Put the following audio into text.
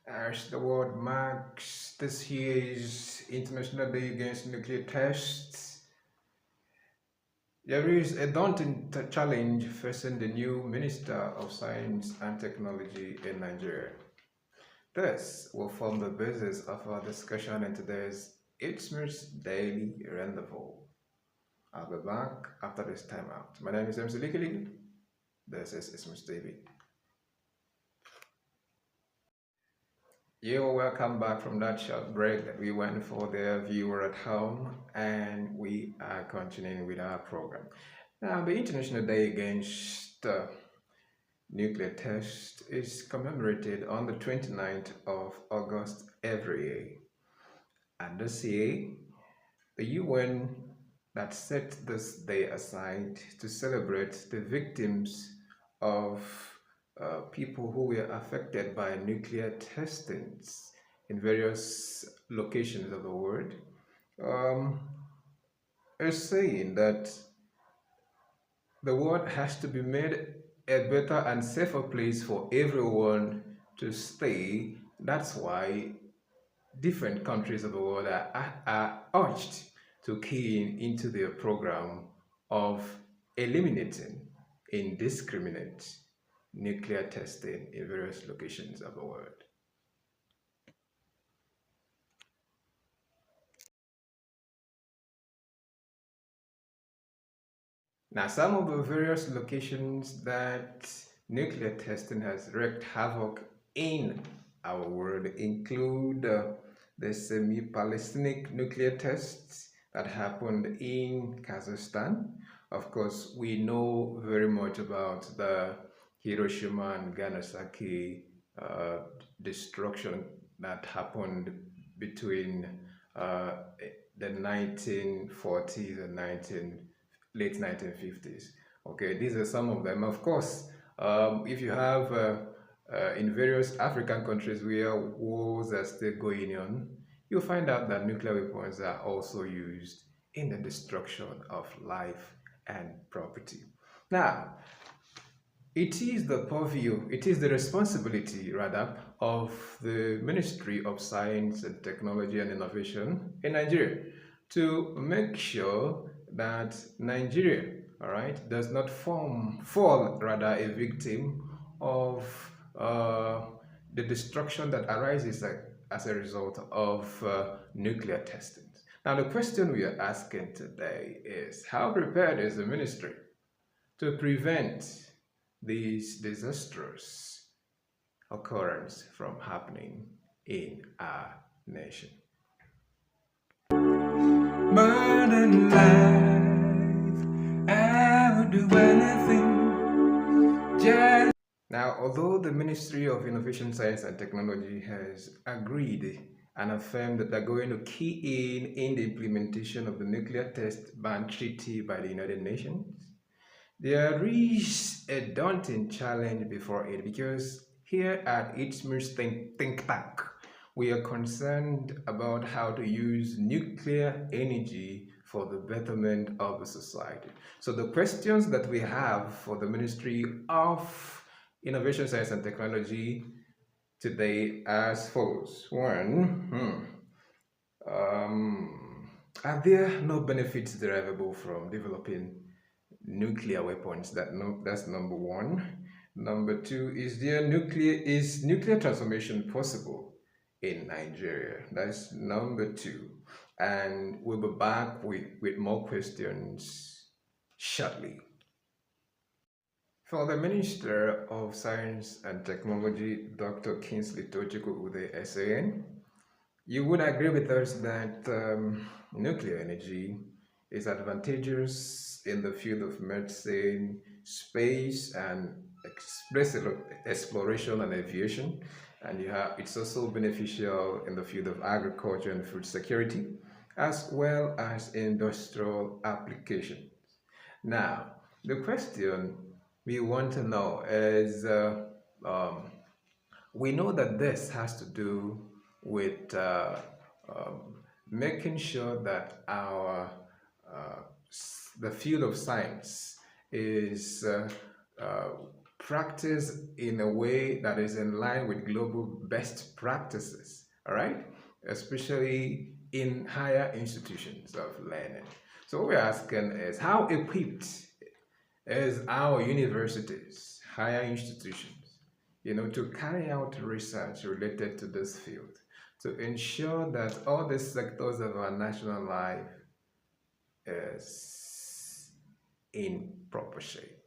As the world marks this year's International Day Against Nuclear Tests, there is a daunting challenge facing the new Minister of Science and Technology in Nigeria. This will form the basis of our discussion in today's Isthmus Daily Rendezvous. I'll be back after this timeout. My name is MC Likili. This is Isthmus TV. You're welcome back from that short break that we went for the viewer at home, and we are continuing with our program. Now, the International Day Against Nuclear Test is commemorated on the 29th of August every year. And this year, the UN that set this day aside to celebrate the victims of people who were affected by nuclear testings in various locations of the world, um, is saying that the world has to be made a better and safer place for everyone to stay. That's why different countries of the world are urged to key into their program of eliminating indiscriminate nuclear testing in various locations of the world. Now, some of the various locations that nuclear testing has wreaked havoc in our world include the semi-Palestinic nuclear tests that happened in Kazakhstan. Of course, we know very much about the Hiroshima and Nagasaki destruction that happened between the 1940s and late 1950s. Okay, these are some of them. Of course, if you have in various African countries where wars are still going on, you'll find out that nuclear weapons are also used in the destruction of life and property. Now, it is the purview, it is the responsibility, rather, of the Ministry of Science and Technology and Innovation in Nigeria to make sure that Nigeria, all right, does not fall rather a victim of the destruction that arises as a result of nuclear testing. Now, the question we are asking today is, how prepared is the ministry to prevent these disastrous occurrence from happening in our nation? Modern life, I would do anything just... Now, although the Ministry of Innovation, Science and Technology has agreed and affirmed that they're going to key in the implementation of the Nuclear Test Ban Treaty by the United Nations, there is a daunting challenge before it, because here at Isthmus think Tank, we are concerned about how to use nuclear energy for the betterment of the society. So the questions that we have for the Ministry of Innovation, Science and Technology today as follows. One, are there no benefits derivable from developing nuclear weapons? That's number one. Number two, is nuclear transformation possible in Nigeria? That's number two. And we'll be back with more questions shortly. For the Minister of Science and Technology, Dr. Kingsley Tochukwu Ude SAN, you would agree with us that nuclear energy is advantageous in the field of medicine, space, and exploration and aviation, and it's also beneficial in the field of agriculture and food security, as well as industrial applications. Now, the question we want to know is, we know that this has to do with making sure that the field of science is practice in a way that is in line with global best practices, all right? Especially in higher institutions of learning. So what we're asking is how equipped is our universities, higher institutions, to carry out research related to this field, to ensure that all the sectors of our national life is in proper shape.